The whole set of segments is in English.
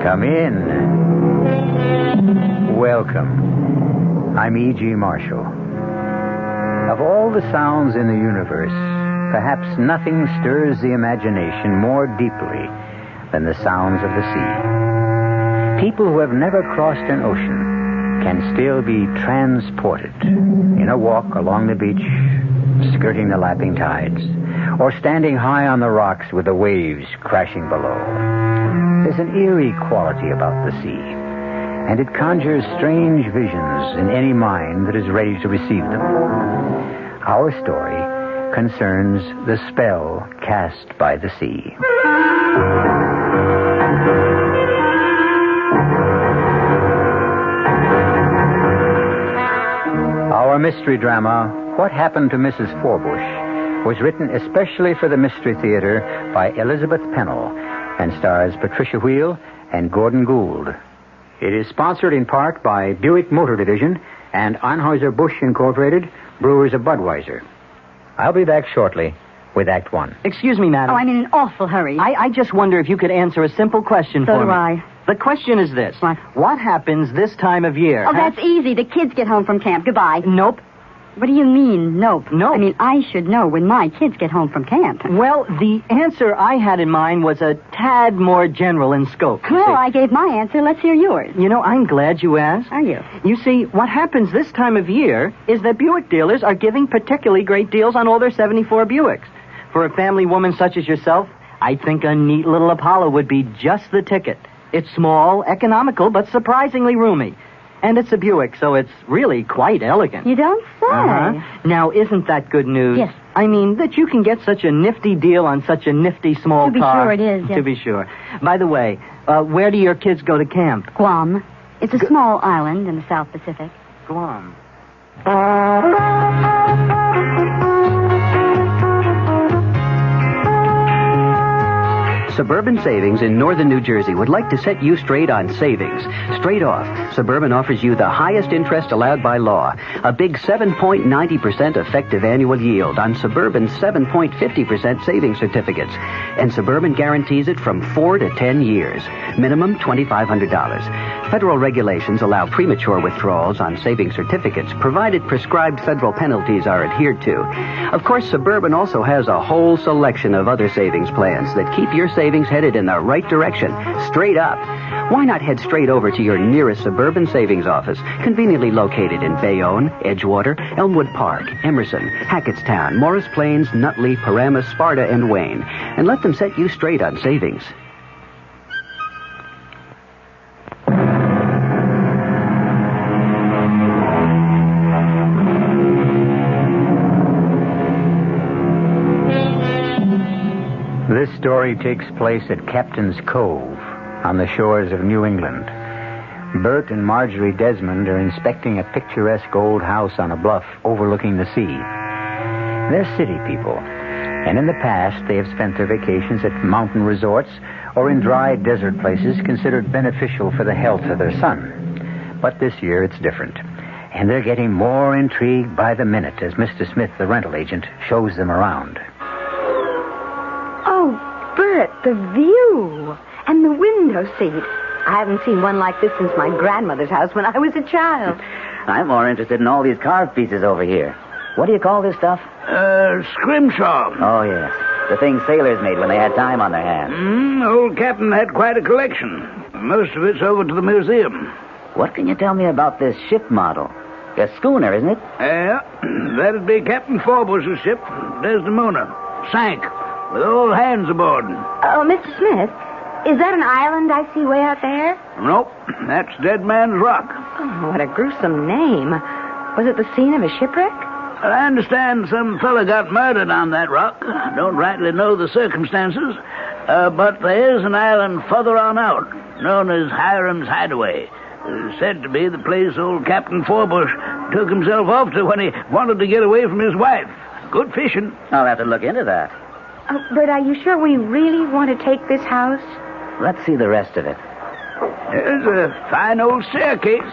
Come in. Welcome. I'm E.G. Marshall. Of all the sounds in the universe, perhaps nothing stirs the imagination more deeply than the sounds of the sea. People who have never crossed an ocean can still be transported in a walk along the beach, skirting the lapping tides, or standing high on the rocks with the waves crashing below. There's an eerie quality about the sea, and it conjures strange visions in any mind that is ready to receive them. Our story concerns the spell cast by the sea. Our mystery drama, What Happened to Mrs. Forbush, was written especially for the Mystery Theater by Elizabeth Pennell and stars Patricia Wheel and Gordon Gould. It is sponsored in part by Buick Motor Division and Anheuser-Busch Incorporated, Brewers of Budweiser. I'll be back shortly with Act One. Excuse me, madam. Oh, I'm in an awful hurry. I just wonder if you could answer a simple question for me. So do I. The question is this. What happens this time of year? Oh, that's easy. The kids get home from camp. Goodbye. Nope. What do you mean, nope? Nope. I mean, I should know when my kids get home from camp. Well, the answer I had in mind was a tad more general in scope. Well, I gave my answer. Let's hear yours. You know, I'm glad you asked. Are you? You see, what happens this time of year is that Buick dealers are giving particularly great deals on all their 74 Buicks. For a family woman such as yourself, I think a neat little Apollo would be just the ticket. It's small, economical, but surprisingly roomy. And it's a Buick, so it's really quite elegant. You don't say. Uh-huh. Now, isn't that good news? Yes. I mean, that you can get such a nifty deal on such a nifty small To be car. sure it is, yes. To be sure. By the way, where do your kids go to camp? Guam. It's a small island in the South Pacific. Guam. Suburban Savings in northern New Jersey would like to set you straight on savings. Straight off, Suburban offers you the highest interest allowed by law, a big 7.90% effective annual yield on Suburban's 7.50% savings certificates. And Suburban guarantees it from 4 to 10 years. Minimum $2,500. Federal regulations allow premature withdrawals on savings certificates, provided prescribed federal penalties are adhered to. Of course, Suburban also has a whole selection of other savings plans that keep your savings headed in the right direction, straight up. Why not head straight over to your nearest Suburban Savings office, conveniently located in Bayonne, Edgewater, Elmwood Park, Emerson, Hackettstown, Morris Plains, Nutley, Paramus, Sparta, and Wayne, and let them set you straight on savings. This story takes place at Captain's Cove on the shores of New England. Bert and Marjorie Desmond are inspecting a picturesque old house on a bluff overlooking the sea. They're city people, and in the past they have spent their vacations at mountain resorts or in dry desert places considered beneficial for the health of their son. But this year it's different, and they're getting more intrigued by the minute as Mr. Smith, the rental agent, shows them around. Oh, Bert, the view and the window seat. I haven't seen one like this since my grandmother's house when I was a child. I'm more interested in all these carved pieces over here. What do you call this stuff? Scrimshaw. Oh, yes. The things sailors made when they had time on their hands. Old Captain had quite a collection. Most of it's over to the museum. What can you tell me about this ship model? A schooner, isn't it? Yeah, that'd be Captain Forbush's ship, Desdemona. Sank, with all hands aboard. Oh, Mr. Smith, is that an island I see way out there? Nope, that's Dead Man's Rock. Oh, what a gruesome name. Was it the scene of a shipwreck? I understand some fella got murdered on that rock. I don't rightly know the circumstances, but there is an island further on out, known as Hiram's Hideaway. Said to be the place old Captain Forbush took himself off to when he wanted to get away from his wife. Good fishing. I'll have to look into that. Oh, but are you sure we really want to take this house? Let's see the rest of it. There's a fine old staircase.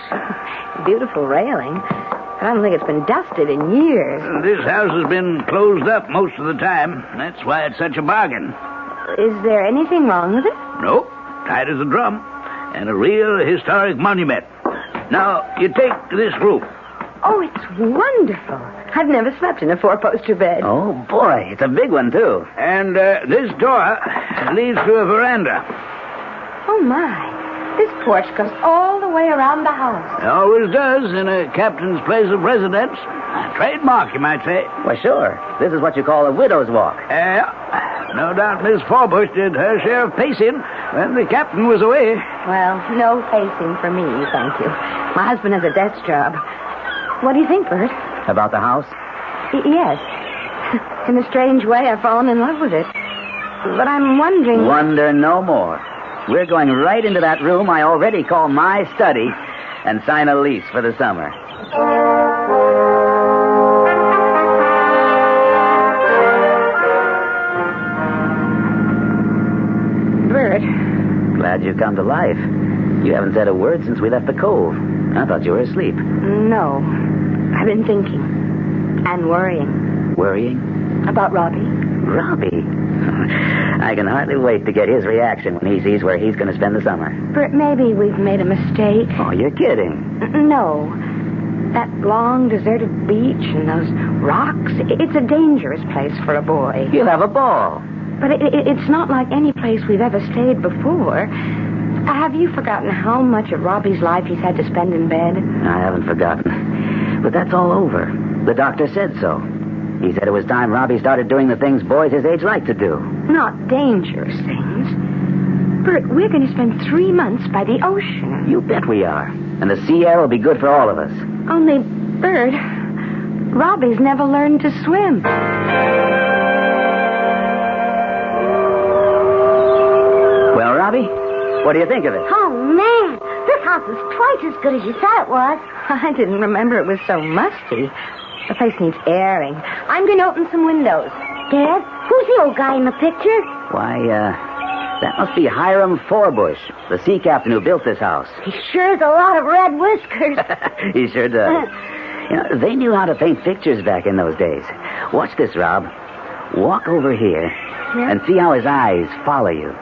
Beautiful railing. But I don't think it's been dusted in years. This house has been closed up most of the time. That's why it's such a bargain. Is there anything wrong with it? Nope. Tight as a drum. and a real historic monument. Now, you take this room. Oh, it's wonderful. I've never slept in a four-poster bed. Oh, boy, it's a big one, too. And this door leads to a veranda. Oh, my. This porch goes all the way around the house. It always does in a captain's place of residence. A trademark, you might say. Well, sure. This is what you call a widow's walk. No doubt Miss Forbush did her share of pacing when the captain was away. Well, no pacing for me, thank you. My husband has a desk job. What do you think, Bert? About the house? Yes. In a strange way, I've fallen in love with it. But I'm wondering... Wonder no more. We're going right into that room I already call my study and sign a lease for the summer. Bert. Glad you come to life. You haven't said a word since we left the cove. I thought you were asleep. No. I've been thinking and worrying. Worrying? About Robbie. Robbie? I can hardly wait to get his reaction when he sees where he's going to spend the summer. Bert, maybe we've made a mistake. Oh, you're kidding. No. That long, deserted beach and those rocks, it's a dangerous place for a boy. You'll have a ball. But it's not like any place we've ever stayed before. Have you forgotten how much of Robbie's life he's had to spend in bed? I haven't forgotten. But that's all over. The doctor said so. He said it was time Robbie started doing the things boys his age like to do. Not dangerous things. Bert, we're going to spend 3 months by the ocean. You bet we are. And the sea air will be good for all of us. Only, Bert, Robbie's never learned to swim. Well, Robbie, what do you think of it? Oh, man. This house is twice as good as you thought it was. I didn't remember it was so musty. The place needs airing. I'm going to open some windows. Dad, who's the old guy in the picture? Why, that must be Hiram Forbush, the sea captain who built this house. He sure has a lot of red whiskers. He sure does. You know, they knew how to paint pictures back in those days. Watch this, Rob. Walk over here and see how his eyes follow you.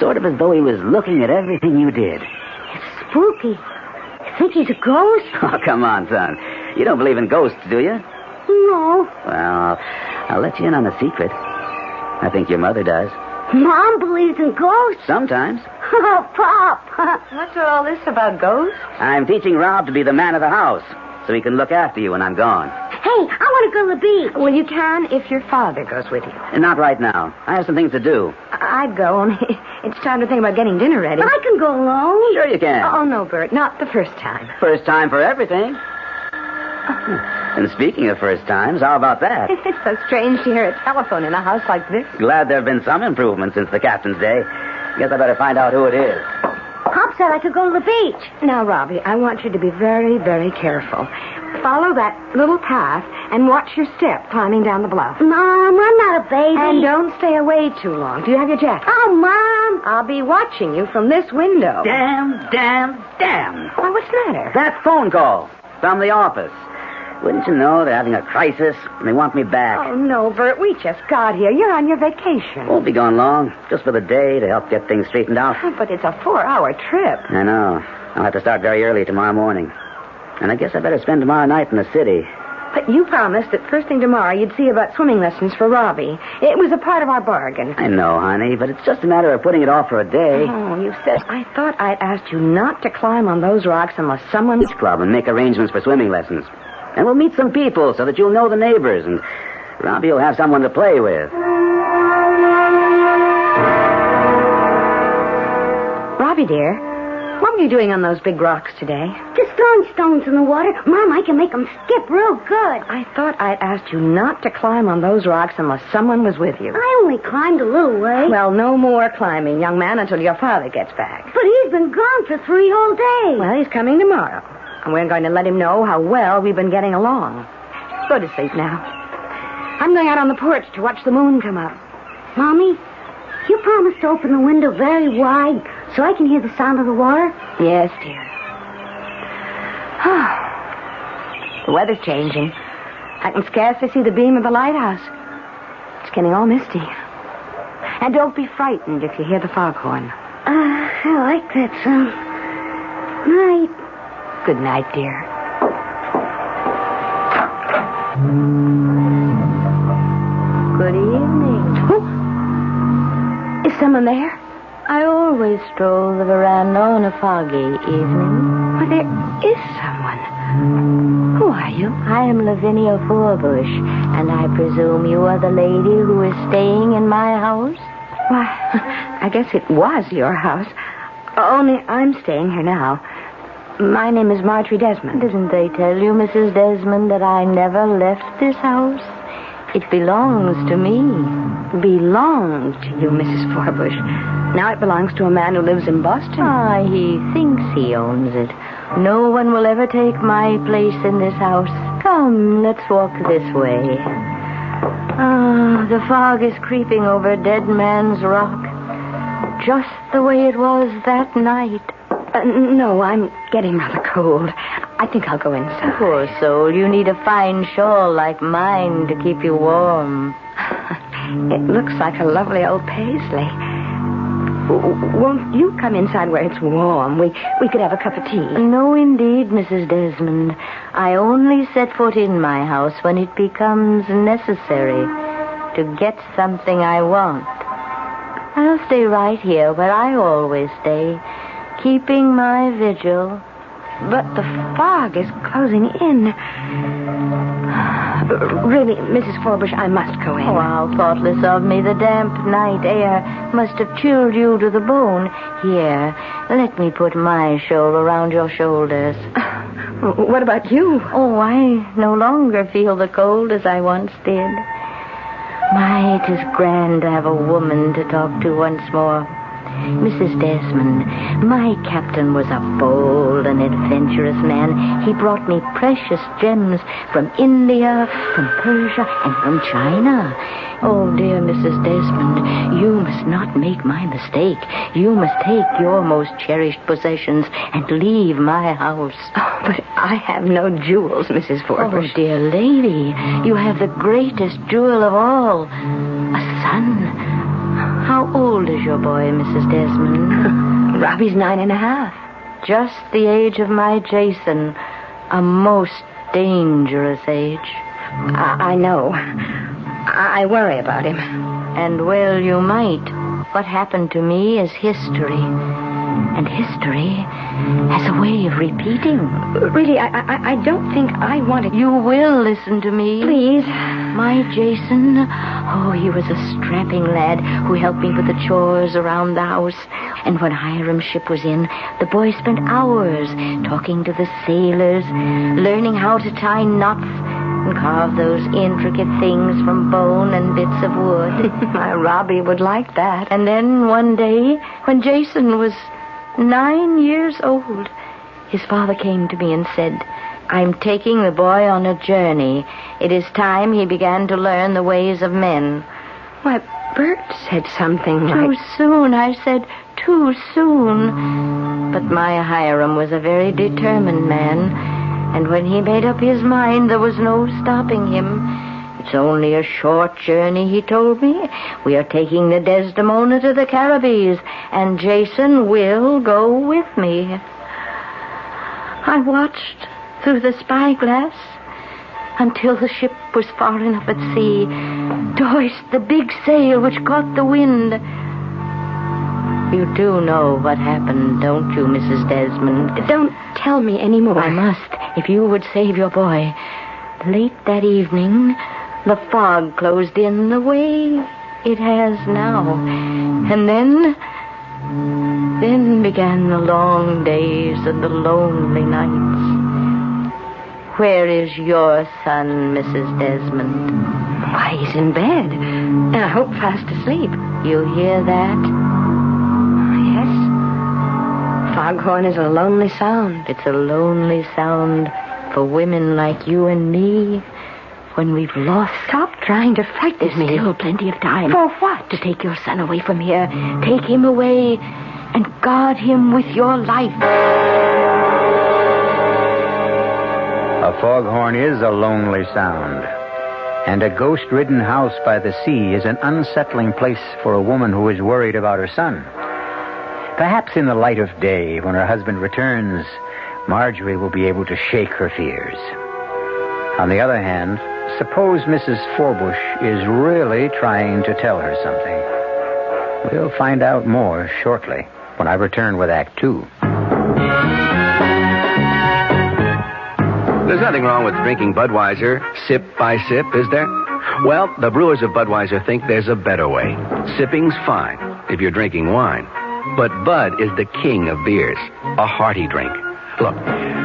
Sort of as though he was looking at everything you did. It's spooky. You think he's a ghost? Oh, come on, son. You don't believe in ghosts, do you? No. Well, I'll let you in on a secret. I think your mother does. Mom believes in ghosts. Sometimes. Oh, Pop. What's all this about ghosts? I'm teaching Rob to be the man of the house, so he can look after you when I'm gone. Hey, I want to go to the beach. Well, you can if your father goes with you. And not right now. I have some things to do. I'd go, only it's time to think about getting dinner ready. But I can go alone. Sure you can. Oh, no, Bert, not the first time. First time for everything. And speaking of first times, how about that? It's so strange to hear a telephone in a house like this. Glad there have been some improvements since the captain's day. Guess I better find out who it is. Pop said I could go to the beach. Now, Robbie, I want you to be very, very careful. Follow that little path and watch your step climbing down the bluff. Mom, I'm not a baby. And don't stay away too long. Do you have your jacket? Oh, Mom. I'll be watching you from this window. Damn. Why, what's the matter? That phone call from the office. Wouldn't you know they're having a crisis and they want me back? Oh, no, Bert, we just got here. You're on your vacation. Won't be gone long. Just for the day to help get things straightened out. But it's a 4-hour trip. I know. I'll have to start very early tomorrow morning. And I guess I better spend tomorrow night in the city. But you promised that first thing tomorrow you'd see about swimming lessons for Robbie. It was a part of our bargain. I know, honey, but it's just a matter of putting it off for a day. Oh, you said... I thought I'd asked you not to climb on those rocks unless someone... Beach club and make arrangements for swimming lessons. And we'll meet some people so that you'll know the neighbors, and Robbie will have someone to play with. Robbie, dear, what were you doing on those big rocks today? Just throwing stones in the water. Mom, I can make them skip real good. I thought I'd asked you not to climb on those rocks unless someone was with you. I only climbed a little way. Well, no more climbing, young man, until your father gets back. But he's been gone for 3 whole days. Well, he's coming tomorrow. And we're going to let him know how well we've been getting along. Go to sleep now. I'm going out on the porch to watch the moon come up. Mommy, you promised to open the window very wide so I can hear the sound of the water? Yes, dear. The weather's changing. I can scarcely see the beam of the lighthouse. It's getting all misty. And don't be frightened if you hear the foghorn. I like that sound. Night. Good night, dear. Good evening. Is someone there? I always stroll the veranda on a foggy evening. Well, there is someone. Who are you? I am Lavinia Forbush, and I presume you are the lady who is staying in my house? Why, I guess it was your house. Only I'm staying here now. My name is Marjorie Desmond. Didn't they tell you, Mrs. Desmond, that I never left this house? It belongs to me. Belongs to you, Mrs. Forbush. Now it belongs to a man who lives in Boston. Ah, he thinks he owns it. No one will ever take my place in this house. Come, let's walk this way. Ah, the fog is creeping over Dead Man's Rock. Just the way it was that night. No, I'm getting rather cold. I think I'll go inside. Poor soul, you need a fine shawl like mine to keep you warm. It looks like a lovely old paisley. Won't you come inside where it's warm? We could have a cup of tea. No, indeed, Mrs. Desmond. I only set foot in my house when it becomes necessary to get something I want. I'll stay right here where I always stay, keeping my vigil. But the fog is closing in. Really, Mrs. Forbush, I must go in. Oh, how thoughtless of me. The damp night air must have chilled you to the bone. Here, let me put my shawl around your shoulders. What about you? Oh, I no longer feel the cold as I once did. My, it is grand to have a woman to talk to once more. Mrs. Desmond, my captain was a bold and adventurous man. He brought me precious gems from India, from Persia, and from China. Oh, dear Mrs. Desmond, you must not make my mistake. You must take your most cherished possessions and leave my house. Oh, but I have no jewels, Mrs. Forbush. Oh, dear lady, you have the greatest jewel of all, a son. How old is your boy, Mrs. Desmond? Robbie's 9.5. Just the age of my Jason. A most dangerous age. I know. I worry about him. And well, you might. What happened to me is history. And history has a way of repeating. Really, I don't think I want to... You will listen to me. Please. My Jason, oh, he was a strapping lad who helped me with the chores around the house. And when Hiram's ship was in, the boy spent hours talking to the sailors, learning how to tie knots and carve those intricate things from bone and bits of wood. My Robbie would like that. And then one day, when Jason was 9 years old, his father came to me and said, I'm taking the boy on a journey. It is time he began to learn the ways of men. Why, Bert said something like... Too soon, I said, too soon. But my Hiram was a very determined man, and when he made up his mind, there was no stopping him. It's only a short journey, he told me. We are taking the Desdemona to the Caribbees, and Jason will go with me. I watched through the spyglass until the ship was far enough at sea to hoist the big sail which caught the wind. You do know what happened, don't you, Mrs. Desmond? Don't tell me any more. I must, if you would save your boy. Late that evening, the fog closed in the way it has now. And then began the long days and the lonely nights. Where is your son, Mrs. Desmond? Why, he's in bed. And I hope fast asleep. You hear that? Yes. Foghorn is a lonely sound. It's a lonely sound for women like you and me. When we've lost... Stop trying to frighten me. There's still plenty of time. For what? To take your son away from here. Take him away and guard him with your life. A foghorn is a lonely sound. And a ghost-ridden house by the sea is an unsettling place for a woman who is worried about her son. Perhaps in the light of day, when her husband returns, Marjorie will be able to shake her fears. On the other hand, suppose Mrs. Forbush is really trying to tell her something. We'll find out more shortly when I return with Act 2. There's nothing wrong with drinking Budweiser sip by sip, is there? Well, the brewers of Budweiser think there's a better way. Sipping's fine if you're drinking wine. But Bud is the king of beers, a hearty drink. Look,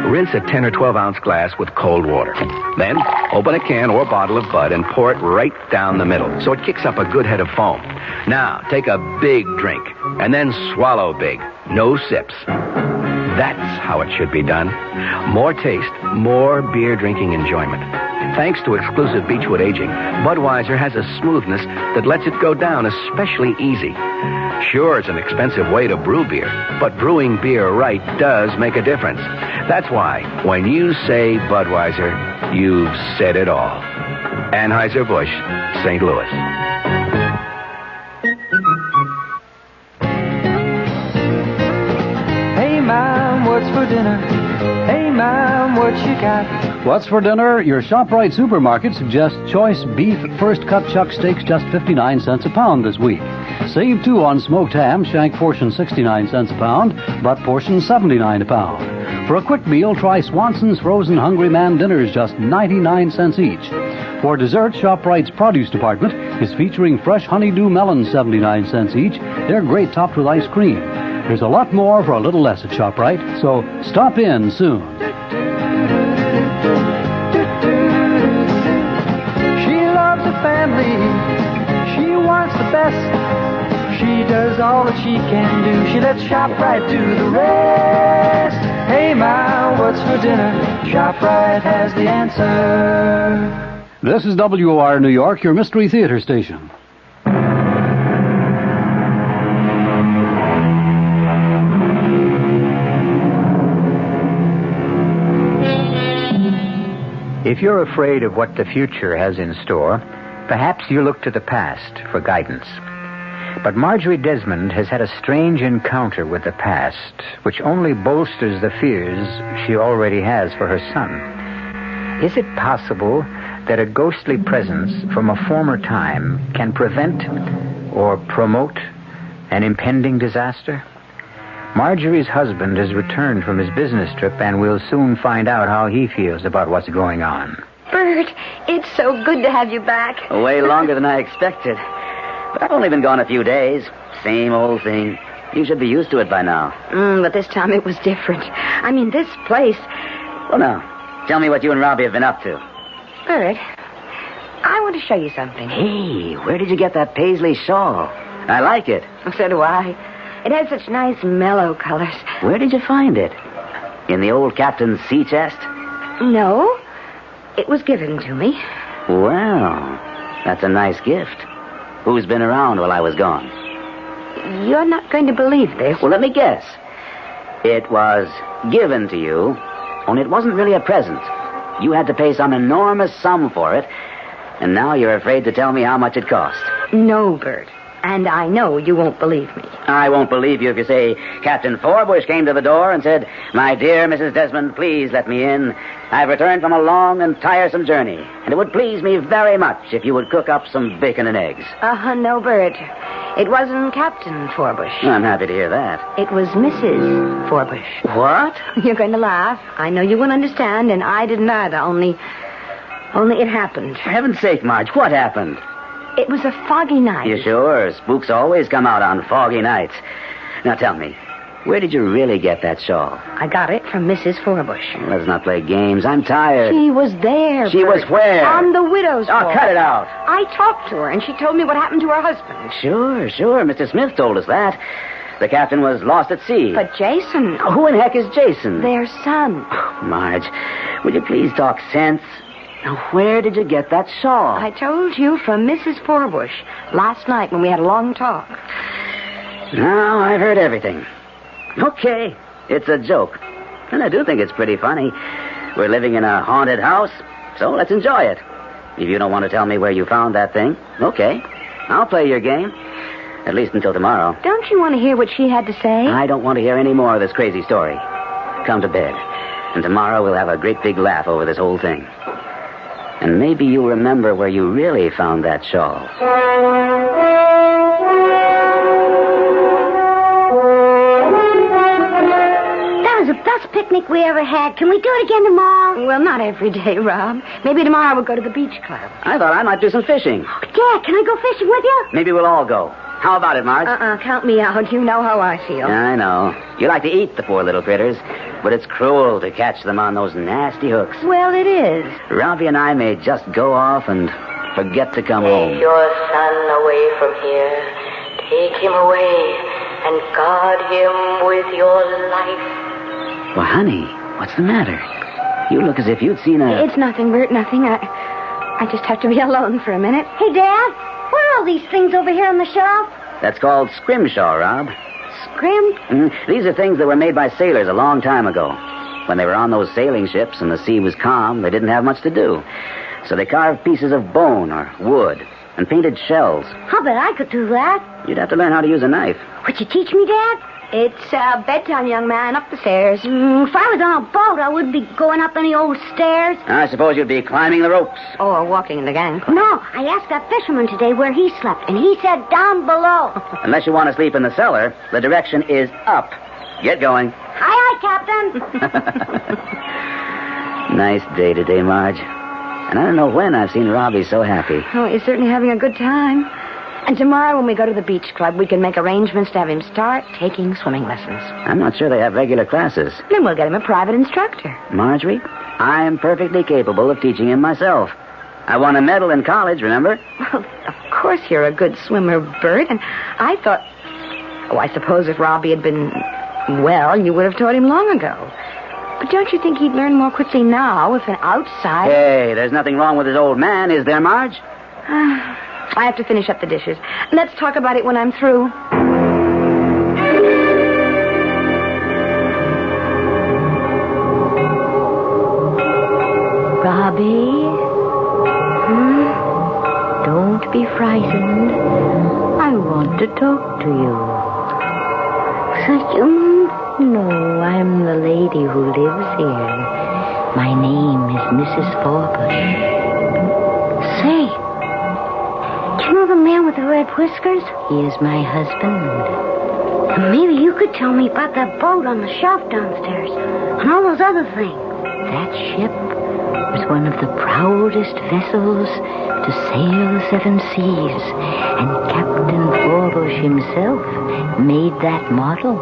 rinse a 10 or 12-ounce glass with cold water. Then open a can or bottle of Bud and pour it right down the middle so it kicks up a good head of foam. Now, take a big drink and then swallow big. No sips. That's how it should be done. More taste, more beer drinking enjoyment. Thanks to exclusive Beechwood aging, Budweiser has a smoothness that lets it go down especially easy. Sure, it's an expensive way to brew beer, but brewing beer right does make a difference. That's why, when you say Budweiser, you've said it all. Anheuser-Busch, St. Louis. Hey, Mom, what's for dinner? Hey, Mom, what you got? What's for dinner? Your ShopRite supermarket suggests choice beef first cut chuck steaks just 59 cents a pound this week. Save 2 on smoked ham, shank portion 69 cents a pound, butt portion 79 a pound. For a quick meal, try Swanson's Frozen Hungry Man dinners, just 99 cents each. For dessert, ShopRite's produce department is featuring fresh honeydew melons, 79 cents each. They're great topped with ice cream. There's a lot more for a little less at ShopRite, so stop in soon. She loves the family. She wants the best. She does all that she can do. She lets ShopRite do the rest. Hey, Ma, what's for dinner? ShopRite has the answer. This is WOR New York, your Mystery Theater station. If you're afraid of what the future has in store, perhaps you look to the past for guidance. But Marjorie Desmond has had a strange encounter with the past, which only bolsters the fears she already has for her son. Is it possible that a ghostly presence from a former time can prevent or promote an impending disaster? Marjorie's husband has returned from his business trip, and we'll soon find out how he feels about what's going on. Bert, it's so good to have you back. Way longer than I expected. But I've only been gone a few days. Same old thing. You should be used to it by now. But this time it was different. I mean, this place... Well, now, tell me what you and Robbie have been up to. Bert, I want to show you something. Hey, where did you get that paisley shawl? I like it. So do I. It has such nice mellow colors. Where did you find it? In the old captain's sea chest? No. It was given to me. Well, that's a nice gift. Who's been around while I was gone? You're not going to believe this. Well, let me guess. It was given to you, only it wasn't really a present. You had to pay some enormous sum for it, and now you're afraid to tell me how much it cost. No, Bert. And I know you won't believe me. I won't believe you if you say Captain Forbush came to the door and said, "My dear Mrs. Desmond, please let me in. I've returned from a long and tiresome journey, and it would please me very much if you would cook up some bacon and eggs." No, Bert. It wasn't Captain Forbush. I'm happy to hear that. It was Mrs. Forbush. What? You're going to laugh. I know you won't understand, and I didn't either, only it happened. For heaven's sake, Marge, what happened? It was a foggy night. You sure? Spooks always come out on foggy nights. Now tell me, where did you really get that shawl? I got it from Mrs. Forbush. Let's not play games. I'm tired. She was there, She Bert. was where? On the widow's Oh, ball. cut it out. I talked to her, and she told me what happened to her husband. Sure. Mr. Smith told us that. The captain was lost at sea. But Jason... Oh, who in heck is Jason? Their son. Marge, will you please talk sense? Now, where did you get that shawl? I told you from Mrs. Forbush last night when we had a long talk. Now, I've heard everything. Okay, it's a joke. And I do think it's pretty funny. We're living in a haunted house, so let's enjoy it. If you don't want to tell me where you found that thing, okay, I'll play your game. At least until tomorrow. Don't you want to hear what she had to say? I don't want to hear any more of this crazy story. Come to bed. And tomorrow we'll have a great big laugh over this whole thing. And maybe you'll remember where you really found that shawl. That was the best picnic we ever had. Can we do it again tomorrow? Well, not every day, Rob. Maybe tomorrow we'll go to the beach club. I thought I might do some fishing. Dad, can I go fishing with you? Maybe we'll all go. How about it, Marge? Count me out. You know how I feel. I know. You like to eat the poor little critters, but it's cruel to catch them on those nasty hooks. Well, it is. Robbie and I may just go off and forget to come home. Take your son away from here. Take him away and guard him with your life. Well, honey, what's the matter? You look as if you'd seen a... It's nothing, Bert, nothing. I just have to be alone for a minute. Hey, Dad, what are all these things over here on the shelf? That's called scrimshaw, Rob. Scrim? These are things that were made by sailors a long time ago. When they were on those sailing ships and the sea was calm, they didn't have much to do. So they carved pieces of bone or wood and painted shells. I'll bet I could do that. You'd have to learn how to use a knife. Would you teach me, Dad? It's bedtime, young man. Up the stairs. If I was on a boat, I wouldn't be going up any old stairs. I suppose you'd be climbing the ropes. Or walking in the gangplank. No, I asked that fisherman today where he slept, and he said down below. Unless you want to sleep in the cellar, the direction is up. Get going. Aye, Captain. Nice day today, Marge. And I don't know when I've seen Robbie so happy. Oh, he's certainly having a good time. And tomorrow when we go to the beach club, we can make arrangements to have him start taking swimming lessons. I'm not sure they have regular classes. Then we'll get him a private instructor. Marjorie, I'm perfectly capable of teaching him myself. I won a medal in college, remember? Well, of course you're a good swimmer, Bert, and I thought... Oh, I suppose if Robbie had been well, you would have taught him long ago. But don't you think he'd learn more quickly now if an outside... Hey, there's nothing wrong with his old man, is there, Marge? I have to finish up the dishes. Let's talk about it when I'm through. Robbie? Don't be frightened. I want to talk to you. Thank you. No, I'm the lady who lives here. My name is Mrs. Forbush. Say, do you know the man with the red whiskers? He is my husband. And maybe you could tell me about that boat on the shelf downstairs and all those other things. That ship was one of the proudest vessels to sail the seven seas, and Captain Forbush himself made that model.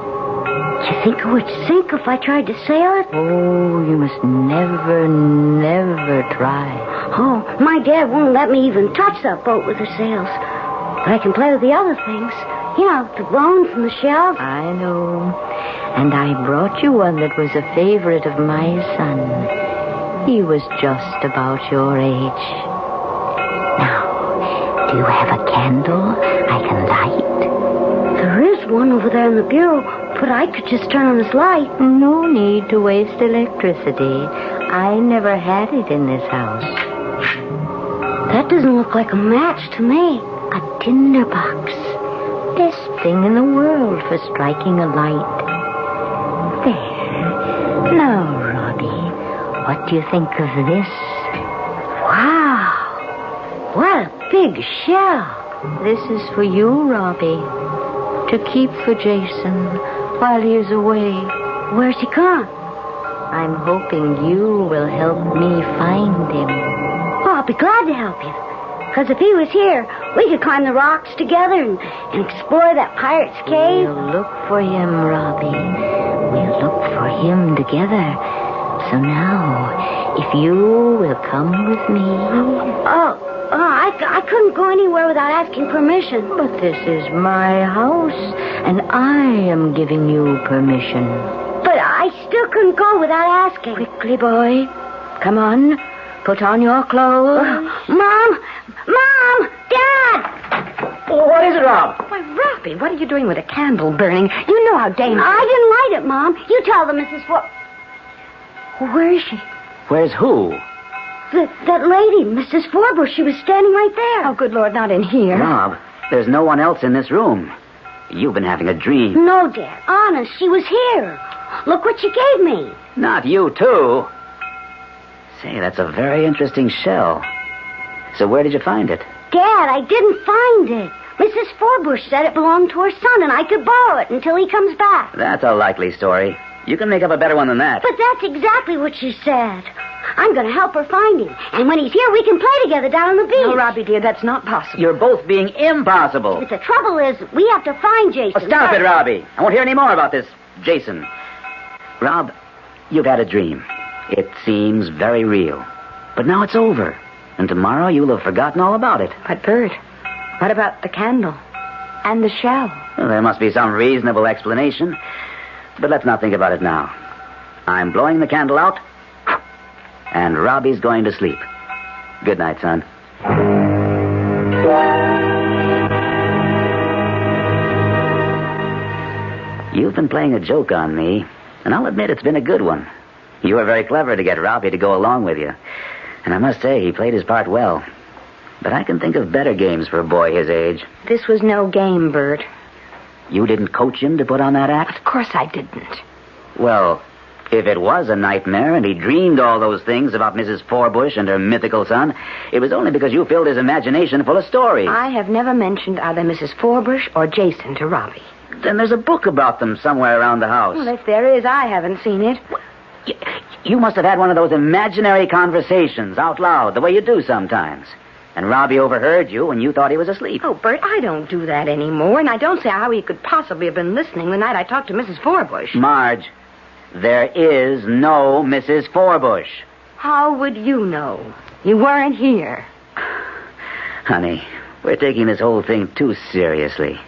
Do you think it would sink if I tried to sail it? Oh, you must never, never try. Oh, my dad won't let me even touch that boat with the sails. But I can play with the other things. You know, the bones and the shells. I know. And I brought you one that was a favorite of my son. He was just about your age. Now, do you have a candle I can light? There is one over there in the bureau, but I could just turn on this light. No need to waste electricity. I never had it in this house. That doesn't look like a match to me. A tinder box. Best thing in the world for striking a light. There. Now, Robbie, what do you think of this? Wow. What a big shell. This is for you, Robbie. To keep for Jason while he is away. Where's he gone? I'm hoping you will help me find him. Oh, I'll be glad to help you. Because if he was here, we could climb the rocks together and explore that pirate's cave. We'll look for him, Robbie. We'll look for him together. So now, if you will come with me... I couldn't go anywhere without asking permission. But this is my house, and I am giving you permission. But I still couldn't go without asking. Quickly, boy. Come on. Put on your clothes. Mom! Dad! What is it, Rob? Why, Robbie, what are you doing with a candle burning? You know how dangerous... I didn't light it, Mom. You tell them, Mrs. Where is she? Where's who? That lady, Mrs. Forbush. She was standing right there. Oh, good Lord, not in here. Rob, There's no one else in this room. You've been having a dream. No, Dad. Honest, she was here. Look what she gave me. Not you, too. Say, that's a very interesting shell. So where did you find it? Dad, I didn't find it. Mrs. Forbush said it belonged to her son and I could borrow it until he comes back. That's a likely story. You can make up a better one than that. But that's exactly what she said. I'm going to help her find him. And when he's here, we can play together down on the beach. No, Robbie, dear, that's not possible. You're both being impossible. But the trouble is, we have to find Jason. Oh, stop it, Robbie. I won't hear any more about this Jason. Rob, you've had a dream. It seems very real. But now it's over. And tomorrow you'll have forgotten all about it. But, Bert, what about the candle and the shell? Well, there must be some reasonable explanation. But let's not think about it now. I'm blowing the candle out, and Robbie's going to sleep. Good night, son. You've been playing a joke on me, and I'll admit it's been a good one. You were very clever to get Robbie to go along with you. And I must say, he played his part well. But I can think of better games for a boy his age. This was no game, Bert. You didn't coach him to put on that act? Of course I didn't. Well, if it was a nightmare and he dreamed all those things about Mrs. Forbush and her mythical son, it was only because you filled his imagination full of stories. I have never mentioned either Mrs. Forbush or Jason to Robbie. Then there's a book about them somewhere around the house. Well, if there is, I haven't seen it. You must have had one of those imaginary conversations out loud, the way you do sometimes. And Robbie overheard you when you thought he was asleep. Oh, Bert, I don't do that anymore, and I don't see how he could possibly have been listening the night I talked to Mrs. Forbush. Marge, there is no Mrs. Forbush. How would you know? You weren't here. Honey, we're taking this whole thing too seriously.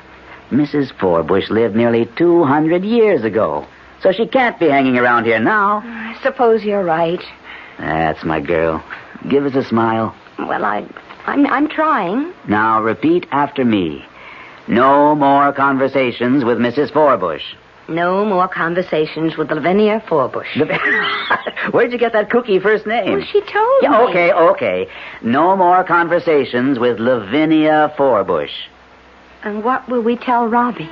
Mrs. Forbush lived nearly 200 years ago, so she can't be hanging around here now. I suppose you're right. That's my girl. Give us a smile. Well, I'm trying. Now, repeat after me. No more conversations with Mrs. Forbush. No more conversations with Lavinia Forbush. Where'd you get that cookie first name? Well, she told me. Okay. No more conversations with Lavinia Forbush. And what will we tell Robbie?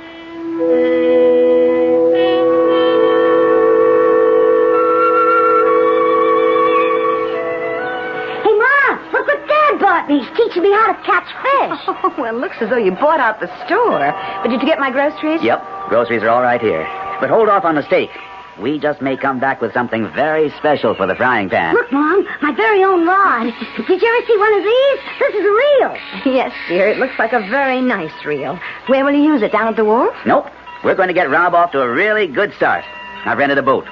Bought me. He's teaching me how to catch fish. Oh, well, it looks as though you bought out the store. But did you get my groceries? Yep. Groceries are all right here. But hold off on the steak. We just may come back with something very special for the frying pan. Look, Mom, my very own rod. Did you ever see one of these? This is a reel. Yes, dear. It looks like a very nice reel. Where will you use it? Down at the wharf? Nope. We're going to get Rob off to a really good start. I've rented a boat.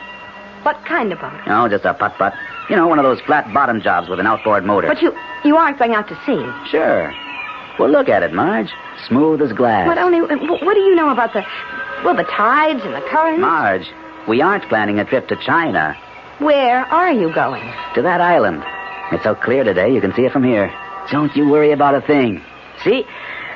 What kind of boat? Oh, just a putt-putt. You know, one of those flat-bottom jobs with an outboard motor. But you aren't going out to sea. Sure. Well, look at it, Marge. Smooth as glass. What do you know about the tides and the currents? Marge, we aren't planning a trip to China. Where are you going? To that island. It's so clear today, you can see it from here. Don't you worry about a thing. See?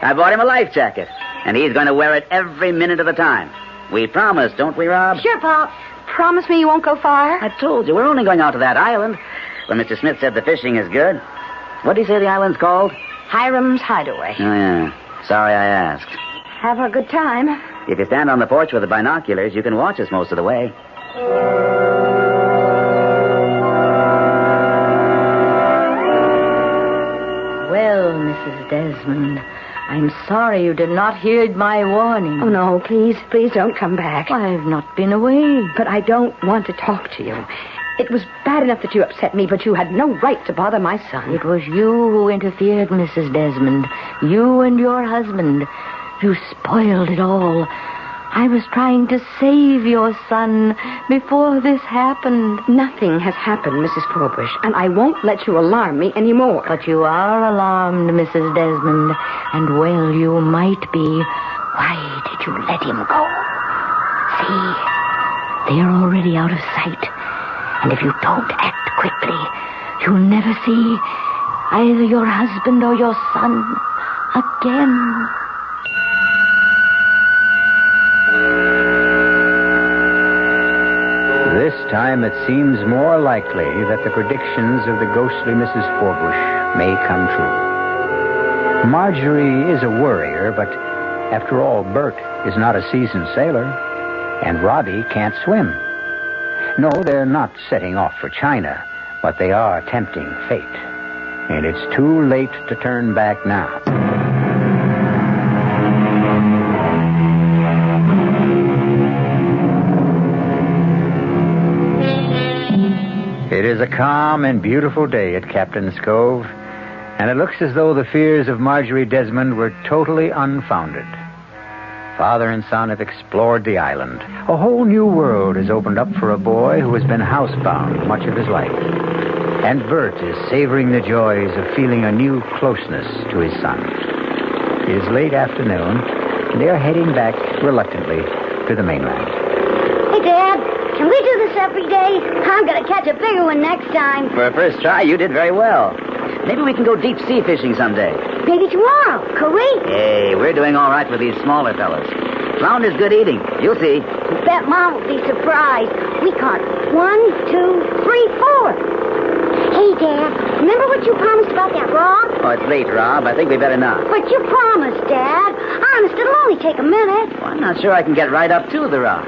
I bought him a life jacket, and he's going to wear it every minute of the time. We promise, don't we, Rob? Sure, Pop. Promise me you won't go far? I told you, we're only going out to that island. When Mr. Smith said the fishing is good. What did he say the island's called? Hiram's Hideaway. Oh, yeah. Sorry I asked. Have a good time. If you stand on the porch with the binoculars, you can watch us most of the way. Well, Mrs. Desmond, I'm sorry you did not heed my warning. Oh, no, please don't come back. I've not been away. But I don't want to talk to you. It was bad enough that you upset me, but you had no right to bother my son. It was you who interfered, Mrs. Desmond. You and your husband. You spoiled it all. I was trying to save your son before this happened. Nothing has happened, Mrs. Forbush, and I won't let you alarm me anymore. But you are alarmed, Mrs. Desmond, and well you might be. Why did you let him go? See, they are already out of sight. And if you don't act quickly, you'll never see either your husband or your son again. This time it seems more likely that the predictions of the ghostly Mrs. Forbush may come true. Marjorie is a worrier, but after all, Bert is not a seasoned sailor, and Robbie can't swim. No, they're not setting off for China, but they are tempting fate. And it's too late to turn back now. It is a calm and beautiful day at Captain's Cove, and it looks as though the fears of Marjorie Desmond were totally unfounded. Father and son have explored the island. A whole new world has opened up for a boy who has been housebound much of his life. And Bert is savoring the joys of feeling a new closeness to his son. It is late afternoon, and they are heading back reluctantly to the mainland. Hey, Dad, can we do this every day? I'm going to catch a bigger one next time. For a first try, you did very well. Maybe we can go deep sea fishing someday. Maybe tomorrow. Could we? Hey, we're doing all right with these smaller fellas. Flounder's good eating. You'll see. Bet Mom will be surprised. We caught 1, 2, 3, 4. Hey, Dad, remember what you promised about that rock? Oh, it's late, Rob. I think we better not. But you promised, Dad. Honest, it'll only take a minute. Well, I'm not sure I can get right up to the rock.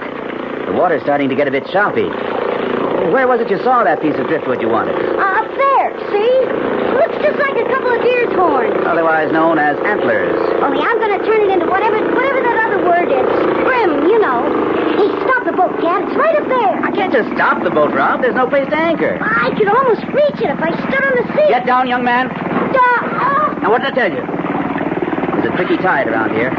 The water's starting to get a bit choppy. Where was it you saw that piece of driftwood you wanted? Up there, see? Looks just like a couple of deer's horns. Otherwise known as antlers. Only I'm going to turn it into whatever that other word is. Brim, you know. Hey, stop the boat, Dad. It's right up there. I can't just stop the boat, Rob. There's no place to anchor. I could almost reach it if I stood on the seat. Get down, young man. Now, what did I tell you? There's a tricky tide around here.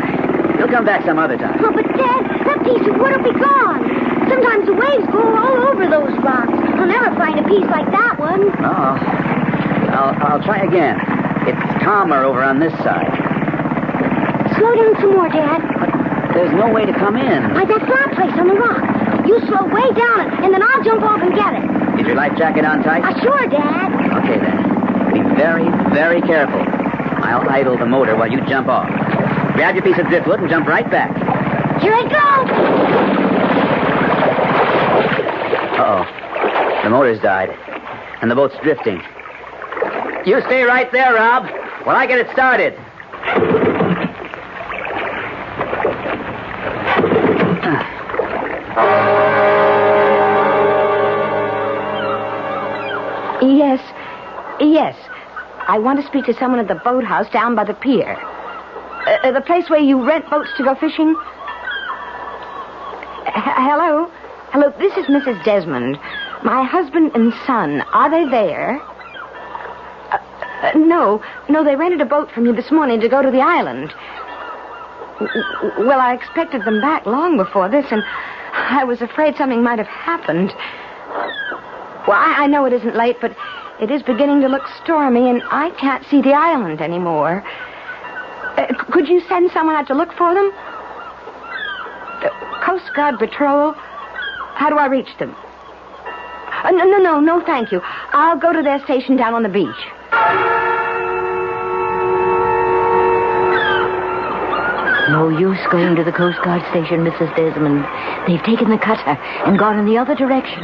He'll come back some other time. Oh, but Dad, that piece of wood will be gone. Sometimes the waves go all over those rocks. I'll never find a piece like that one. Oh. I'll try again. It's calmer over on this side. Slow down some more, Dad. But there's no way to come in. Like that flat place on the rock. You slow way down and then I'll jump off and get it. Is your life jacket on tight? Sure, Dad. Okay, then. Be very, very careful. I'll idle the motor while you jump off. Grab your piece of driftwood and jump right back. Here I go. Uh-oh. The motor's died. And the boat's drifting. You stay right there, Rob, while I get it started. Yes. I want to speak to someone at the boathouse down by the pier. The place where you rent boats to go fishing. Hello? Hello, this is Mrs. Desmond. My husband and son, are they there? No, they rented a boat from you this morning to go to the island. Well, I expected them back long before this, and I was afraid something might have happened. Well, I know it isn't late, but it is beginning to look stormy, and I can't see the island anymore. Could you send someone out to look for them? The Coast Guard Patrol? How do I reach them? No, thank you. I'll go to their station down on the beach. No use going to the Coast Guard station, Mrs. Desmond. They've taken the cutter and gone in the other direction.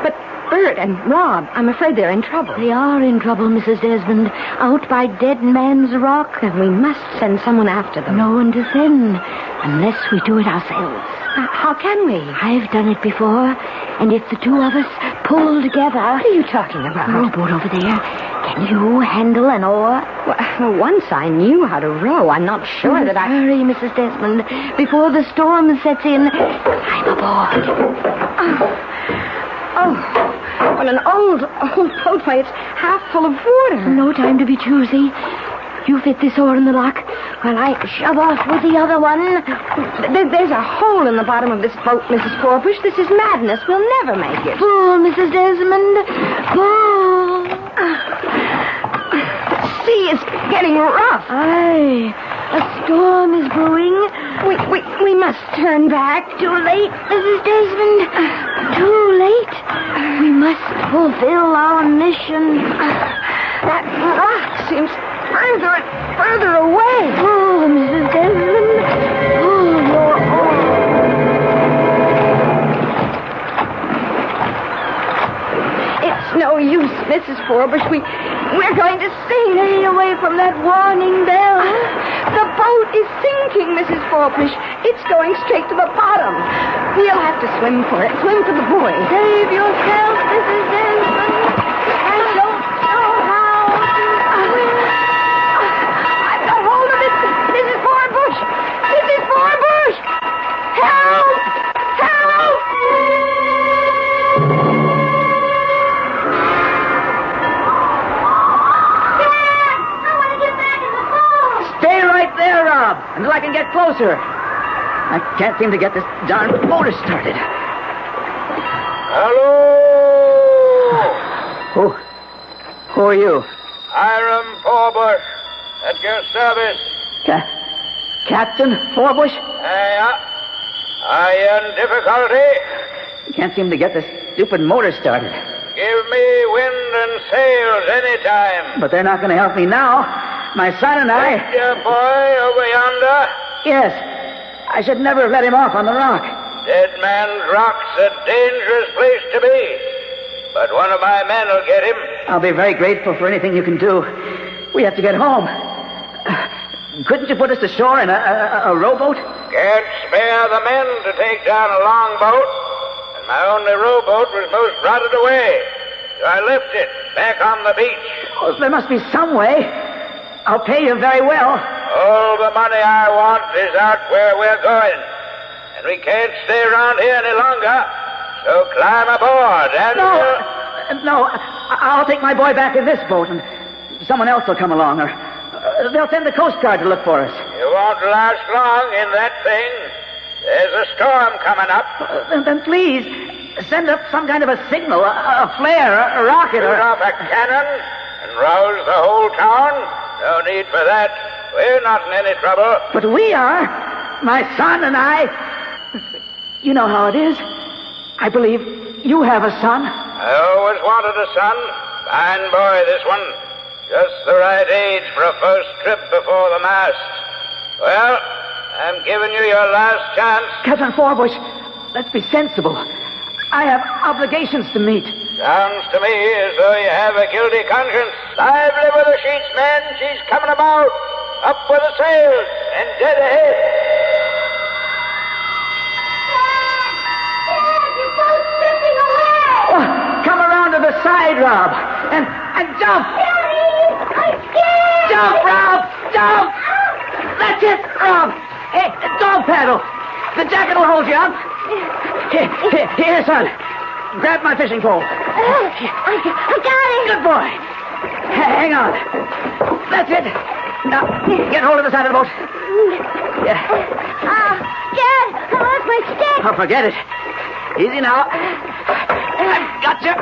But Bert and Rob, I'm afraid they're in trouble. They are in trouble, Mrs. Desmond. Out by Dead Man's Rock. Then we must send someone after them. No one to send, unless we do it ourselves. How can we? I've done it before, and if the two of us pull together... What are you talking about? The rowboat over there. Can you handle an oar? Well, once I knew how to row. I'm not sure that I... Hurry, Mrs. Desmond, before the storm sets in. I'm aboard. Well, an old boatway. It's half full of water. No time to be choosy. You fit this oar in the lock while I shove off with the other one. There's a hole in the bottom of this boat, Mrs. Forbush. This is madness. We'll never make it. Pull, Mrs. Desmond. Pull. The sea is getting rough. Aye, a storm is brewing. We must turn back. Too late, Mrs. Desmond. Too late. We must fulfill our mission. That rock seems further and further away. Oh, Mrs. Desmond. Oh, your oar. It's no use, Mrs. Forbush. We're going to sink. Stay away from that warning bell. The boat is sinking, Mrs. Forbush. It's going straight to the bottom. We'll have to swim for it. Swim for the buoy. Save yourself, Mrs. Denson. I don't know how to swim. I've got hold of it. Mrs. Forbush. Mrs. Forbush. Help! Help! Stay right there, Rob, until I can get closer. I can't seem to get this darn motor started. Hello! Who are you? Hiram Forbush, at your service. Captain Forbush? Are you in difficulty? Can't seem to get this stupid motor started. Give me wind and sails any time. But they're not going to help me now. My son and I... Is your boy over yonder? Yes. I should never have let him off on the rock. Dead Man's Rock's a dangerous place to be. But one of my men will get him. I'll be very grateful for anything you can do. We have to get home. Couldn't you put us ashore in a rowboat? Can't spare the men to take down a long boat. And my only rowboat was most rotted away. So I left it back on the beach. Oh, there must be some way. I'll pay you very well. All the money I want is out where we're going. And we can't stay around here any longer. So climb aboard and... No, I'll take my boy back in this boat, and someone else will come along, or they'll send the Coast Guard to look for us. You won't last long in that thing. There's a storm coming up. Then please, send up some kind of a signal, a flare, a rocket, Shoot off a cannon and rouse the whole town. No need for that. We're not in any trouble. But we are. My son and I. You know how it is. I believe you have a son. I always wanted a son. Fine boy, this one. Just the right age for a first trip before the mast. Well, I'm giving you your last chance. Captain Forbush, let's be sensible. I have obligations to meet. Sounds to me as though you have a guilty conscience. Lively with the sheets, men. She's coming about. Up with the sails and dead ahead. Your boat's drifting away. Oh, come around to the side, Rob, and jump. I'm scared. Jump, Rob, jump. That's it, Rob. Hey, dog paddle. The jacket will hold you up. Here, son. Grab my fishing pole. I got it. Good boy. Hang on. That's it. Now, get hold of the side of the boat. Yeah. Dad, I lost my stick. Oh, forget it. Easy now. I've got you.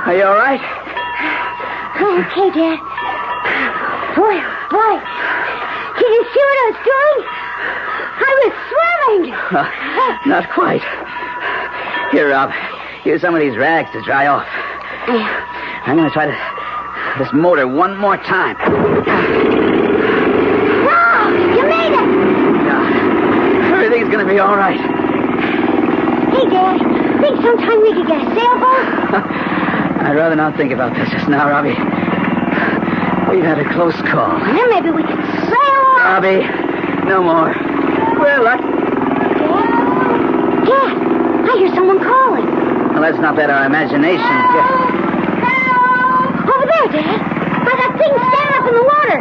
Are you all right? Okay, Dad. Boy. Can you see what I was doing? I was swimming. Not quite. Here, Rob. Here's some of these rags to dry off. I'm going to try this motor one more time. Wow, you made it. Everything's going to be all right. Hey, Dad, think sometime we could get a sailboat? I'd rather not think about this just now, Robbie. We've had a close call. Well, then maybe we could sail off. Robbie, no more. We're lucky. Dad, I hear someone calling. Well, let's not let our imagination get... Over there, Dad. By that thing standing up in the water.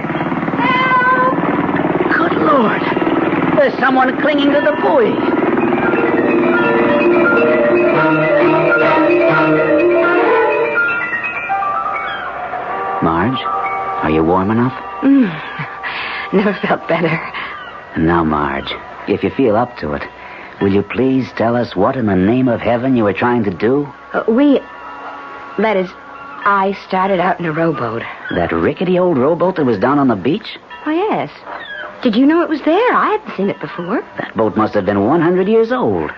Good Lord. There's someone clinging to the buoy. Marge, are you warm enough? Never felt better. And now, Marge, if you feel up to it, will you please tell us what in the name of heaven you were trying to do? I started out in a rowboat. That rickety old rowboat that was down on the beach? Oh, yes. Did you know it was there? I hadn't seen it before. That boat must have been 100 years old.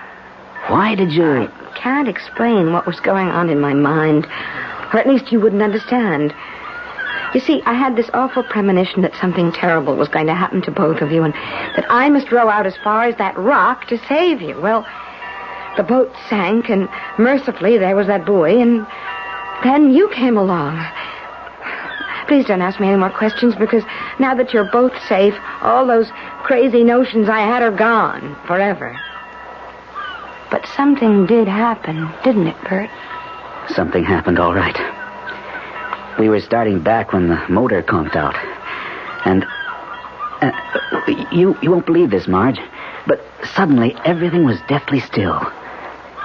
Why did you... I can't explain what was going on in my mind. Or at least you wouldn't understand. You see, I had this awful premonition that something terrible was going to happen to both of you, and that I must row out as far as that rock to save you. Well, the boat sank, and mercifully there was that buoy, and then you came along. Please don't ask me any more questions, because now that you're both safe, all those crazy notions I had are gone forever. But something did happen, didn't it, Bert? Something happened, all right. We were starting back when the motor conked out. And you won't believe this, Marge, but suddenly everything was deathly still.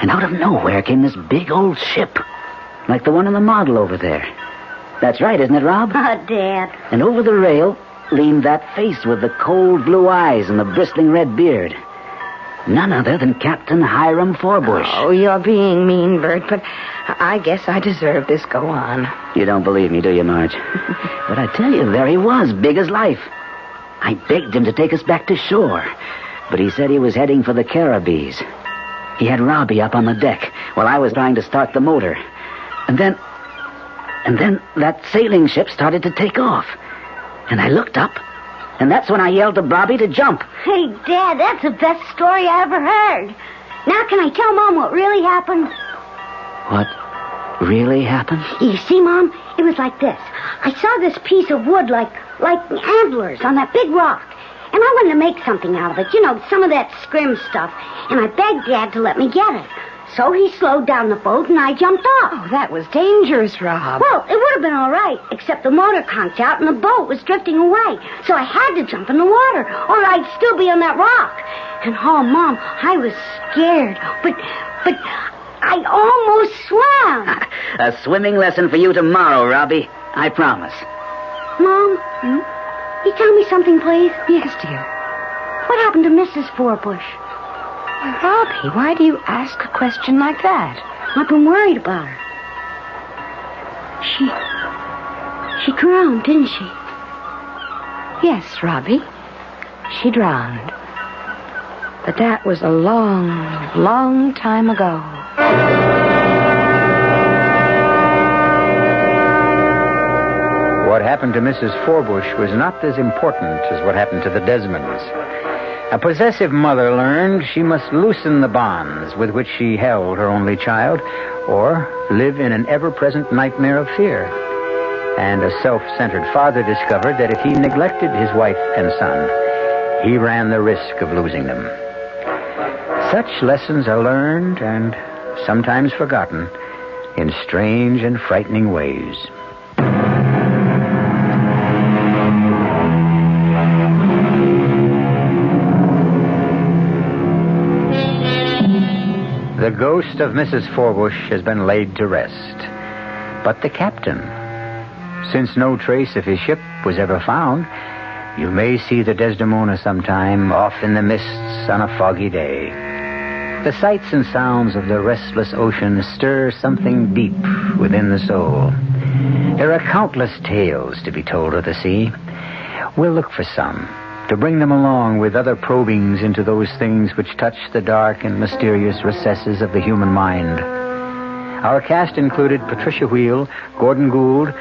And out of nowhere came this big old ship, like the one in the model over there. That's right, isn't it, Rob? Oh, Dad. And over the rail leaned that face with the cold blue eyes and the bristling red beard. None other than Captain Hiram Forbush. Oh, you're being mean, Bert, but I guess I deserve this. Go on. You don't believe me, do you, Marge? But I tell you, there he was, big as life. I begged him to take us back to shore, but he said he was heading for the Caribbees. He had Robbie up on the deck while I was trying to start the motor. And then that sailing ship started to take off. And I looked up, and that's when I yelled to Robbie to jump. Hey, Dad, that's the best story I ever heard. Now can I tell Mom what really happened? What really happened? You see, Mom, it was like this. I saw this piece of wood like antlers on that big rock. And I wanted to make something out of it. You know, some of that scrim stuff. And I begged Dad to let me get it. So he slowed down the boat and I jumped off. Oh, that was dangerous, Rob. Well, it would have been all right, except the motor conked out and the boat was drifting away. So I had to jump in the water, or I'd still be on that rock. And, oh, Mom, I was scared. But I almost swam. A swimming lesson for you tomorrow, Robbie. I promise. Mom? You tell me something, please? Yes, dear. What happened to Mrs. Forbush? Robbie, why do you ask a question like that? I've been worried about her. She drowned, didn't she? Yes, Robbie. She drowned. But that was a long, long time ago. What happened to Mrs. Forbush was not as important as what happened to the Desmonds. A possessive mother learned she must loosen the bonds with which she held her only child, or live in an ever-present nightmare of fear. And a self-centered father discovered that if he neglected his wife and son, he ran the risk of losing them. Such lessons are learned and sometimes forgotten in strange and frightening ways. The ghost of Mrs. Forbush has been laid to rest. But the captain, since no trace of his ship was ever found, you may see the Desdemona sometime off in the mists on a foggy day. The sights and sounds of the restless ocean stir something deep within the soul. There are countless tales to be told of the sea. We'll look for some, to bring them along with other probings into those things which touch the dark and mysterious recesses of the human mind. Our cast included Patricia Wheel, Gordon Gould,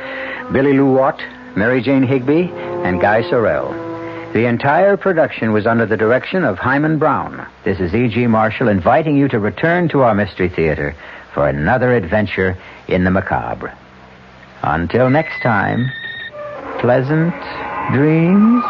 Billy Lou Watt, Mary Jane Higby, and Guy Sorrell. The entire production was under the direction of Hyman Brown. This is E.G. Marshall inviting you to return to our Mystery Theater for another adventure in the macabre. Until next time, pleasant dreams.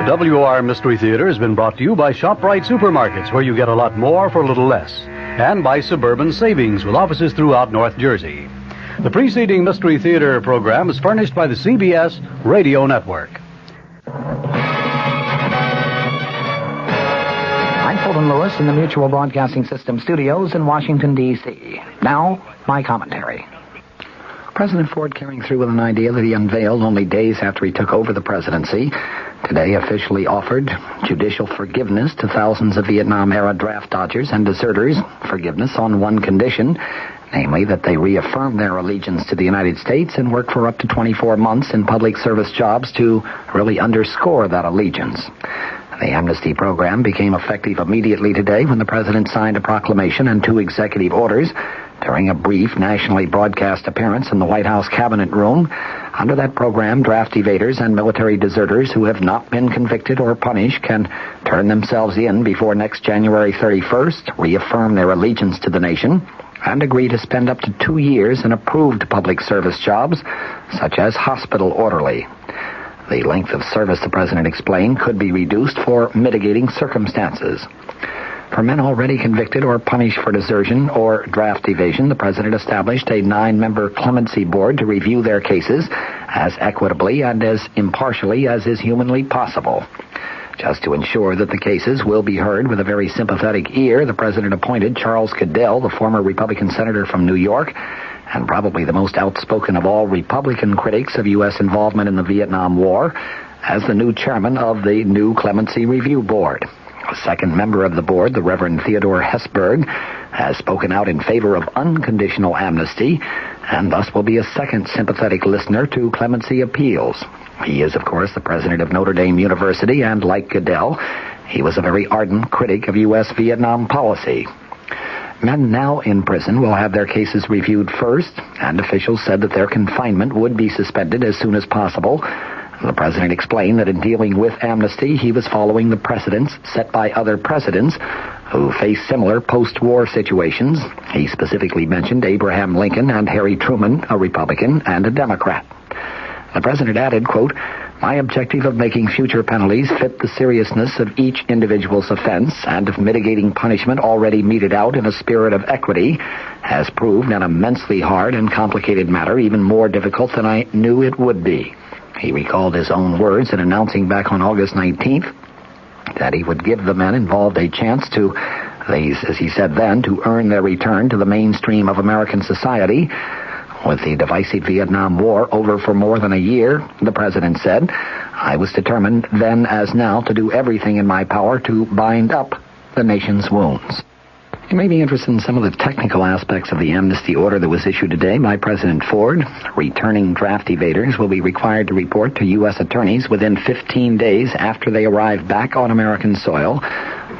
WR Mystery Theater has been brought to you by ShopRite Supermarkets, where you get a lot more for a little less, and by Suburban Savings, with offices throughout North Jersey. The preceding Mystery Theater program is furnished by the CBS Radio Network. I'm Fulton Lewis in the Mutual Broadcasting System studios in Washington, D.C. Now, my commentary. President Ford, carrying through with an idea that he unveiled only days after he took over the presidency, today officially offered judicial forgiveness to thousands of Vietnam-era draft dodgers and deserters. Forgiveness on one condition: namely that they reaffirm their allegiance to the United States and work for up to 24 months in public service jobs to really underscore that allegiance. The amnesty program became effective immediately today when the president signed a proclamation and 2 executive orders during a brief nationally broadcast appearance in the White House Cabinet Room. Under that program, draft evaders and military deserters who have not been convicted or punished can turn themselves in before next January 31st, reaffirm their allegiance to the nation, and agree to spend up to 2 years in approved public service jobs, such as hospital orderly. The length of service, the president explained, could be reduced for mitigating circumstances. For men already convicted or punished for desertion or draft evasion, the president established a 9-member clemency board to review their cases as equitably and as impartially as is humanly possible. Just to ensure that the cases will be heard with a very sympathetic ear, the president appointed Charles Goodell, the former Republican senator from New York, and probably the most outspoken of all Republican critics of U.S. involvement in the Vietnam War, as the new chairman of the new Clemency Review Board. A second member of the board, the Reverend Theodore Hesburgh, has spoken out in favor of unconditional amnesty, and thus will be a second sympathetic listener to clemency appeals. He is, of course, the president of Notre Dame University, and like Goodell, he was a very ardent critic of U.S. Vietnam policy. Men now in prison will have their cases reviewed first, and officials said that their confinement would be suspended as soon as possible. The president explained that in dealing with amnesty, he was following the precedents set by other presidents who faced similar post-war situations. He specifically mentioned Abraham Lincoln and Harry Truman, a Republican and a Democrat. The president added, quote, "My objective of making future penalties fit the seriousness of each individual's offense and of mitigating punishment already meted out in a spirit of equity has proved an immensely hard and complicated matter, even more difficult than I knew it would be." He recalled his own words in announcing back on August 19th that he would give the men involved a chance to, as he said then, to earn their return to the mainstream of American society. With the divisive Vietnam War over for more than a year, the president said, "I was determined then as now to do everything in my power to bind up the nation's wounds." You may be interested in some of the technical aspects of the amnesty order that was issued today by President Ford. Returning draft evaders will be required to report to U.S. attorneys within 15 days after they arrive back on American soil,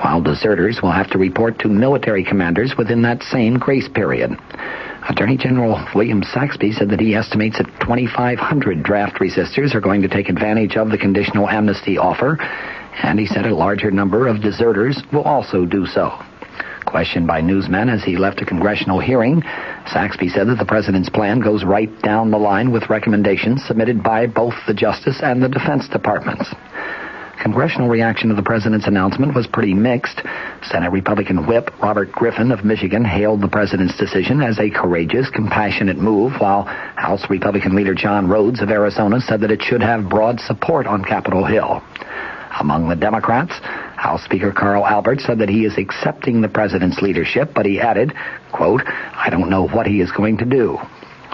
while deserters will have to report to military commanders within that same grace period. Attorney General William Saxby said that he estimates that 2,500 draft resistors are going to take advantage of the conditional amnesty offer, and he said a larger number of deserters will also do so. Questioned by newsmen as he left a congressional hearing, Saxby said that the president's plan goes right down the line with recommendations submitted by both the Justice and the Defense Departments. Congressional reaction to the president's announcement was pretty mixed. Senate Republican Whip Robert Griffin of Michigan hailed the president's decision as a courageous, compassionate move, while House Republican leader John Rhodes of Arizona said that it should have broad support on Capitol Hill. Among the Democrats, House Speaker Carl Albert said that he is accepting the president's leadership, but he added, quote, "I don't know what he is going to do."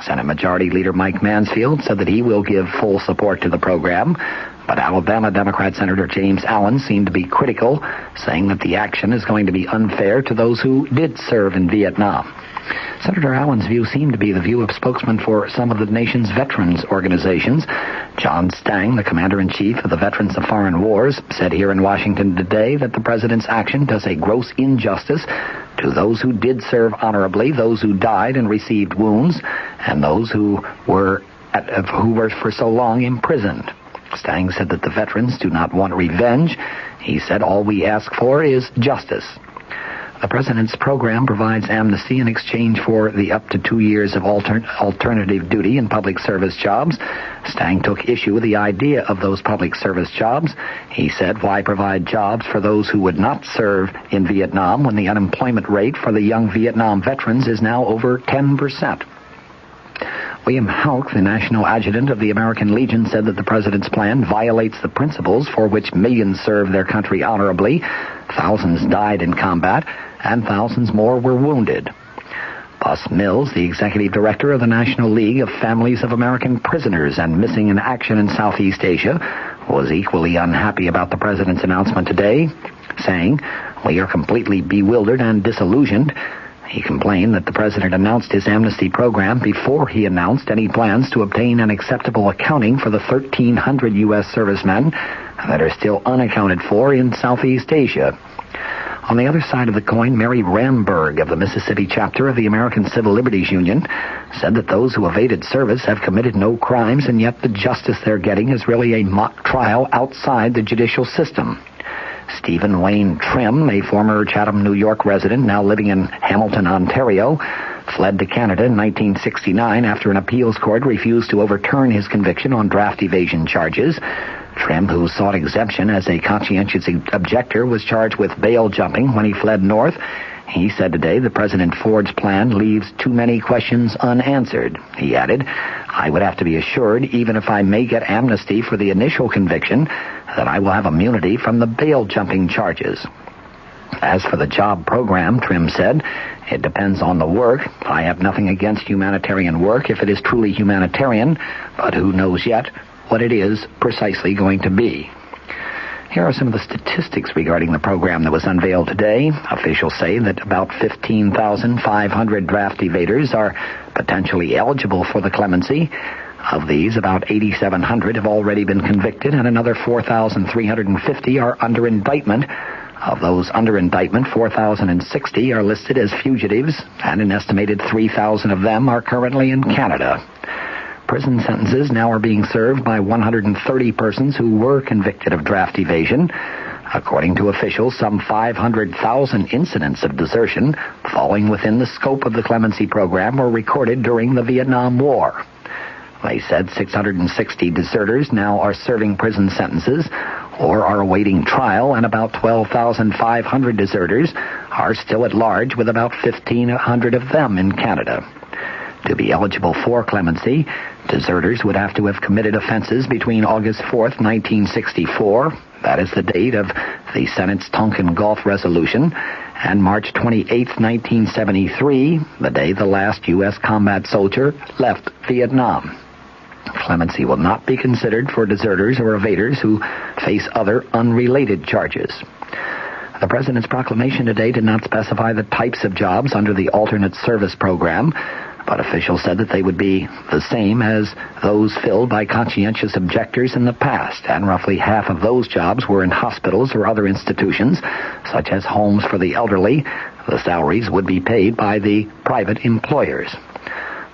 Senate Majority Leader Mike Mansfield said that he will give full support to the program, but Alabama Democrat Senator James Allen seemed to be critical, saying that the action is going to be unfair to those who did serve in Vietnam. Senator Allen's view seemed to be the view of spokesman for some of the nation's veterans organizations. John Stang, the commander-in-chief of the Veterans of Foreign Wars, said here in Washington today that the president's action does a gross injustice to those who did serve honorably, those who died and received wounds, and those who were for so long imprisoned. Stang said that the veterans do not want revenge. He said all we ask for is justice. The president's program provides amnesty in exchange for the up to 2 years of alternative duty in public service jobs. Stang took issue with the idea of those public service jobs. He said, "Why provide jobs for those who would not serve in Vietnam when the unemployment rate for the young Vietnam veterans is now over 10%. William Houck, the national adjutant of the American Legion, said that the president's plan violates the principles for which millions served their country honorably. Thousands died in combat, and thousands more were wounded. Bus Mills, the executive director of the National League of Families of American Prisoners and Missing in Action in Southeast Asia, was equally unhappy about the president's announcement today, saying, "We are completely bewildered and disillusioned." He complained that the president announced his amnesty program before he announced any plans to obtain an acceptable accounting for the 1,300 U.S. servicemen that are still unaccounted for in Southeast Asia. On the other side of the coin, Mary Ramberg of the Mississippi chapter of the American Civil Liberties Union said that those who evaded service have committed no crimes, and yet the justice they're getting is really a mock trial outside the judicial system. Stephen Wayne Trim, a former Chatham, New York resident now living in Hamilton, Ontario, fled to Canada in 1969 after an appeals court refused to overturn his conviction on draft evasion charges. Trim, who sought exemption as a conscientious objector, was charged with bail jumping when he fled north. He said today that President Ford's plan leaves too many questions unanswered. He added, "I would have to be assured, even if I may get amnesty for the initial conviction, that I will have immunity from the bail jumping charges." As for the job program, Trim said, "It depends on the work. I have nothing against humanitarian work if it is truly humanitarian, but who knows yet what it is precisely going to be." Here are some of the statistics regarding the program that was unveiled today. Officials say that about 15,500 draft evaders are potentially eligible for the clemency. Of these, about 8,700 have already been convicted, and another 4,350 are under indictment. Of those under indictment, 4,060 are listed as fugitives, and an estimated 3,000 of them are currently in Canada. Prison sentences now are being served by 130 persons who were convicted of draft evasion. According to officials, some 500,000 incidents of desertion falling within the scope of the clemency program were recorded during the Vietnam War. They said 660 deserters now are serving prison sentences or are awaiting trial, and about 12,500 deserters are still at large, with about 1,500 of them in Canada. To be eligible for clemency, deserters would have to have committed offenses between August 4th, 1964, that is the date of the Senate's Tonkin Gulf Resolution, and March 28th, 1973, the day the last U.S. combat soldier left Vietnam. Clemency will not be considered for deserters or evaders who face other unrelated charges. The President's proclamation today did not specify the types of jobs under the alternate service program, but officials said that they would be the same as those filled by conscientious objectors in the past, and roughly half of those jobs were in hospitals or other institutions, such as homes for the elderly. The salaries would be paid by the private employers.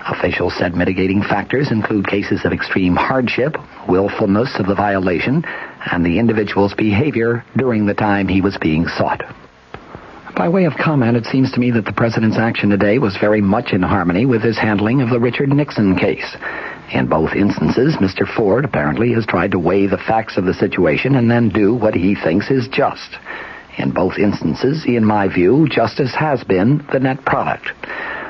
Officials said mitigating factors include cases of extreme hardship, willfulness of the violation, and the individual's behavior during the time he was being sought. By way of comment, it seems to me that the President's action today was very much in harmony with his handling of the Richard Nixon case. In both instances, Mr. Ford apparently has tried to weigh the facts of the situation and then do what he thinks is just. In both instances, in my view, justice has been the net product.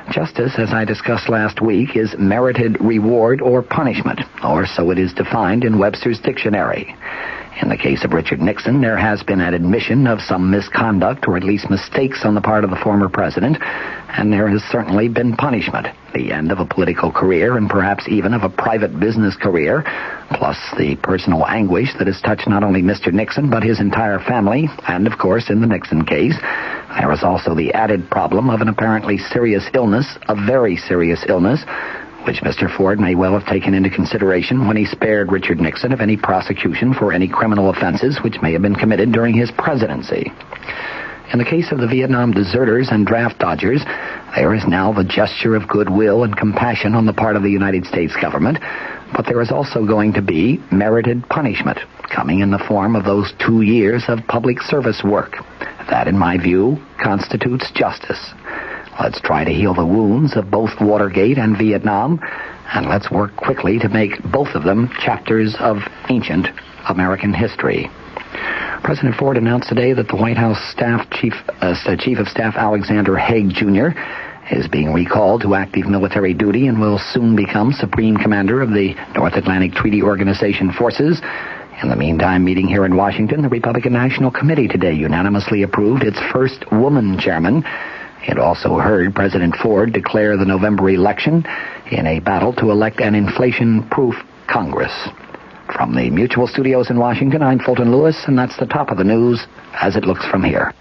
Justice, as I discussed last week, is merited reward or punishment, or so it is defined in Webster's dictionary. In the case of Richard Nixon, there has been an admission of some misconduct, or at least mistakes on the part of the former president, and there has certainly been punishment, the end of a political career and perhaps even of a private business career, plus the personal anguish that has touched not only Mr. Nixon but his entire family, and of course in the Nixon case, there is also the added problem of an apparently serious illness, a very serious illness, which Mr. Ford may well have taken into consideration when he spared Richard Nixon of any prosecution for any criminal offenses which may have been committed during his presidency. In the case of the Vietnam deserters and draft dodgers, there is now the gesture of goodwill and compassion on the part of the United States government, but there is also going to be merited punishment, coming in the form of those 2 years of public service work. That, in my view, constitutes justice. Let's try to heal the wounds of both Watergate and Vietnam, and let's work quickly to make both of them chapters of ancient American history. President Ford announced today that the White House Chief of Staff Alexander Haig, Jr. is being recalled to active military duty and will soon become Supreme Commander of the North Atlantic Treaty Organization forces. In the meantime, meeting here in Washington, the Republican National Committee today unanimously approved its first woman chairman. It also heard President Ford declare the November election in a battle to elect an inflation-proof Congress. From the Mutual Studios in Washington, I'm Fulton Lewis, and that's the top of the news as it looks from here.